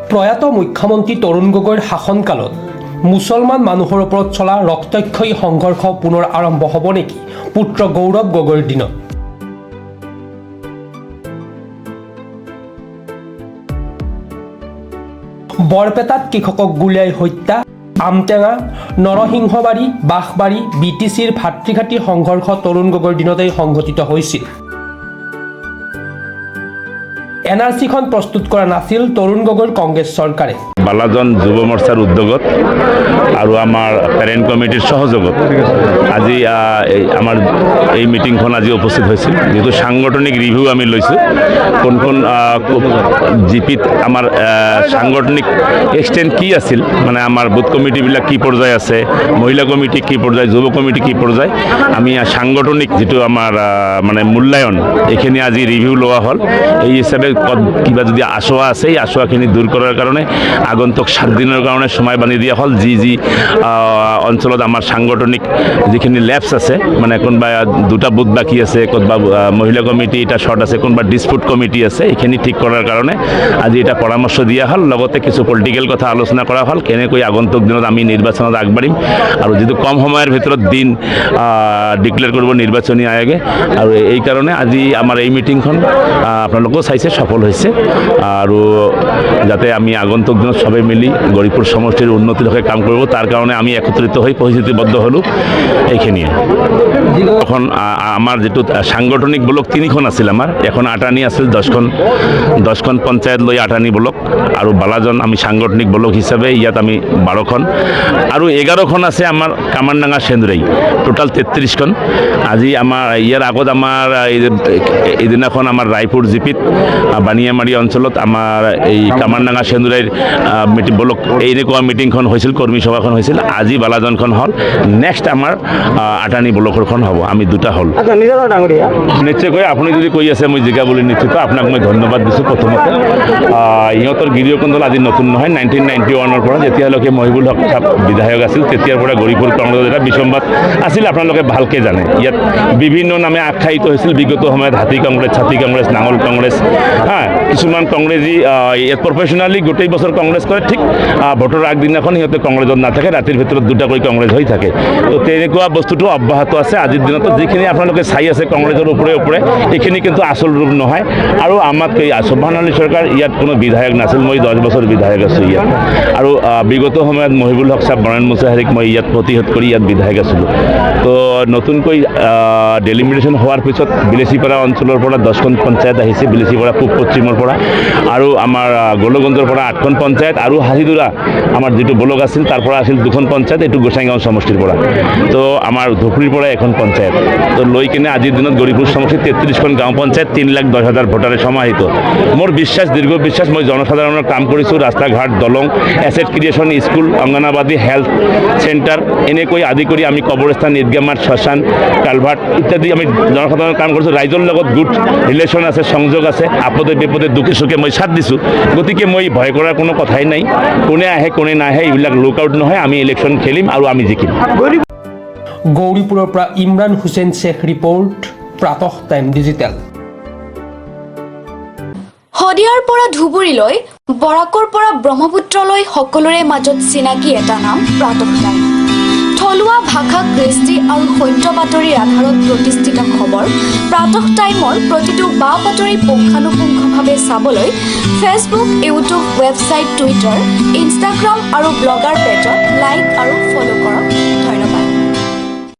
প্ৰয়াত মুখ্যমন্ত্ৰী তৰুণ গগৈৰ শাসনকালত মুছলমান মানুহৰ ওপৰত চলা ৰক্তক্ষয়ী সংঘৰ্ষ পুনৰ আৰম্ভ হ'ব নেকি পুত্ৰ গৌৰৱ গগৈৰ দিনত? বৰপেটাত কৃষকক গুলীয়াই হত্যা, আমটেঙা, নৰসিংহবাৰী, বাঁশবাৰী, BTCৰ ভাতৃঘাতী সংঘৰ্ষ তৰুণ গগৈৰ দিনতেই সংঘটিত হৈছিল। NRCখন প্ৰস্তুত কৰা নাছিল তৰুণ গগৈৰ কংগ্ৰেছ চৰকাৰে। বালাজন যুৱ মৰ্চাৰ উদ্যোগত আৰু আমাৰ পেৰেণ্ট কমিটিৰ সহযোগত আজি আমাৰ এই মিটিংখন আজি উপস্থিত হৈছিল। যিহেতু সাংগঠনিক ৰিভিউ আমি লৈছোঁ, কোন জিপিত আমাৰ সাংগঠনিক এক্সটেণ্ট কি আছিল, মানে আমাৰ বুথ কমিটিবিলাক কি পৰ্যায় আছে, মহিলা কমিটি কি পৰ্যায়, যুৱ কমিটি কি পৰ্যায়, আমি সাংগঠনিক যিটো আমাৰ মানে মূল্যায়ন এইখিনি আজি ৰিভিউ লোৱা হ'ল। এই হিচাপে কিবা যদি আশোৱা আছে এই আশোৱাখিনি দূৰ কৰাৰ কাৰণে আগন্তুক 7 দিনৰ কাৰণে সময় বান্ধি দিয়া হ'ল। যি অঞ্চলত আমাৰ সাংগঠনিক যিখিনি লেপছ আছে, মানে কোনোবা 2টা বুথ বাকী আছে, কোনোবা মহিলা কমিটি এটা শ্বৰ্ট আছে, কোনোবা ডিছপুট কমিটি আছে, এইখিনি ঠিক কৰাৰ কাৰণে আজি এটা পৰামৰ্শ দিয়া হ'ল। লগতে কিছু পলিটিকেল কথা আলোচনা কৰা হ'ল, কেনেকৈ আগন্তুক দিনত আমি নিৰ্বাচনত আগবাঢ়িম আৰু যিটো কম সময়ৰ ভিতৰত দিন ডিক্লেয়াৰ কৰিব নিৰ্বাচনী আয়োগে। আৰু এই কাৰণে আজি আমাৰ এই মিটিংখন আপোনালোকেও চাইছে সফল হৈছে, আৰু যাতে আমি আগন্তুক দিনত সবে মিলি গৌৰীপুৰ সমষ্টিৰ উন্নতিৰ হকে কাম কৰিব, তাৰ কাৰণে আমি একত্ৰিত হৈ পৰিস্থিতিবদ্ধ হ'লোঁ। এইখিনিয়ে এখন আমাৰ যিটো সাংগঠনিক ব্লক 3খন আছিল, আমাৰ এখন আটানি আছিল, 10খন পঞ্চায়ত লৈ আটানি ব্লক, আৰু বালাজন আমি সাংগঠনিক ব্লক হিচাপে ইয়াত আমি 12খন, আৰু 11খন আছে আমাৰ কামাৰডাঙ্গা সেন্দুৰাই, টোটাল 33খন। আজি আমাৰ ইয়াৰ আগত আমাৰ এইদিনাখন আমাৰ ৰায়পুৰ জিপিত বানিয়ামাৰী অঞ্চলত আমাৰ এই কামাৰডাঙ্গা সেন্দুৰাইৰ ব্লক এনেকুৱা মিটিংখন হৈছিল, কৰ্মী সভাখন হৈছিল। আজি বালাজনখন হ'ল, নেক্সট আমাৰ আটানি ব্লকৰখন হ'ব। আমি 2টা হ'ল। নিশ্চয়কৈ আপুনি যদি কৈ আছে মই জিকা বুলি নিশ্চিত আপোনাক মই ধন্যবাদ দিছোঁ। প্ৰথমতে ইহঁতৰ গিৰিয়কণ্ডল আজি নতুন নহয়, 1991ৰ পৰা যেতিয়ালৈকে মহিবুল হক সাহেব বিধায়ক আছিল তেতিয়াৰ পৰা গৌৰীপুৰ কংগ্ৰেছৰ এটা বিসম্বাদ আছিল, আপোনালোকে ভালকৈ জানে। ইয়াত বিভিন্ন নামে আখ্যায়িত হৈছিল বিগত সময়ত, হাতী কংগ্ৰেছ, ছাতি কংগ্ৰেছ, নাঙল কংগ্ৰেছ, কিছুমান কংগ্ৰেছী ইয়াত প্ৰফেশ্যনেলি গোটেই বছৰ কংগ্ৰেছ কৰে, ঠিক ভোটৰ আগদিনাখন সিহঁতে কংগ্ৰেছত নাথাকে, ৰাতিৰ ভিতৰত 2টাকৈ কংগ্ৰেছ হৈ থাকে। তো তেনেকুৱা বস্তুটো অব্যাহত আছে আজিৰ দিনতো। যিখিনি আপোনালোকে চাই আছে কংগ্ৰেছৰ ওপৰে এইখিনি কিন্তু আচল ৰূপ নহয়। আৰু আমাতকৈ সুবহান আলী চৰকাৰ ইয়াত কোনো বিধায়ক নাছিল, মই 10 বছৰ বিধায়ক আছোঁ ইয়াত, আৰু বিগত সময়ত মহিবুল হক সাহেব, বৰেণ মুছাহাৰীক মই ইয়াত প্ৰতিহত কৰি ইয়াত বিধায়ক আছিলোঁ। তো নতুনকৈ ডেলিমিটেশ্যন হোৱাৰ পিছত বিলেচিপাৰা অঞ্চলৰ পৰা 10খন পঞ্চায়ত আহিছে, বিলেচিপাৰা পূব পশ্চিমৰ পৰা, আৰু আমাৰ গোলগঞ্জৰ পৰা 8খন পঞ্চায়ত, আৰু হাজিদুৰা আমাৰ যিটো ব্লক আছিল তাৰ পৰা আছিল 2খন পঞ্চায়ত, এইটো গোসাইগাঁও সমষ্টিৰ পৰা, তো আমাৰ ধুবুৰীৰ পৰা 1খন পঞ্চায়ত, তো লৈ কিনে আজিৰ দিনত গৌৰীপুৰ সমষ্টিত 33খন গাঁও পঞ্চায়ত, 3,10,000 ভোটাৰে সমাহিত। মোৰ বিশ্বাস, দীৰ্ঘ বিশ্বাস, মই জনসাধাৰণৰ কাম কৰিছোঁ, ৰাস্তা ঘাট, দলং, asset creation, school, Anganwadi, health centre, এনেকৈ আদি কৰি আমি কবৰস্থান, ঈদগাহ, শ্মশান, কালভাৰ্ট ইত্যাদি আমি জনসাধাৰণৰ কাম কৰিছোঁ। ৰাইজৰ লগত গুড ৰিলেশ্যন আছে, সংযোগ আছে, আপদে বিপদে দুখে সুখে মই সাথ দিছোঁ। গতিকে মই ভয় কৰাৰ কোনো কথাই নাই। কোনে আহে কোনে নাহে এইবিলাক লুক আউট নহয়, আমি ইলেকশ্যন খেলিম আৰু আমি জিকিম। গৌৰীপুৰৰ পৰা Imran Hussain Sheikh report, Pratah time digital. শদিয়াৰ পৰা ধুবুৰীলৈ, বৰাকৰ পৰা ব্ৰহ্মপুত্ৰলৈ সকলোৰে মাজত চিনাকি এটা নাম প্ৰাতঃ টাইম। থলুৱা ভাষা, কৃষ্টি আৰু সত্য বাতৰিৰ আধাৰত প্ৰতিষ্ঠিত খবৰ প্ৰাতঃ টাইমৰ প্ৰতিটো বা বাতৰি পুংখানুপুংখভাৱে চাবলৈ Facebook, YouTube, website, Twitter, Instagram আৰু ব্লগাৰ পেজত লাইক আৰু ফ'ল'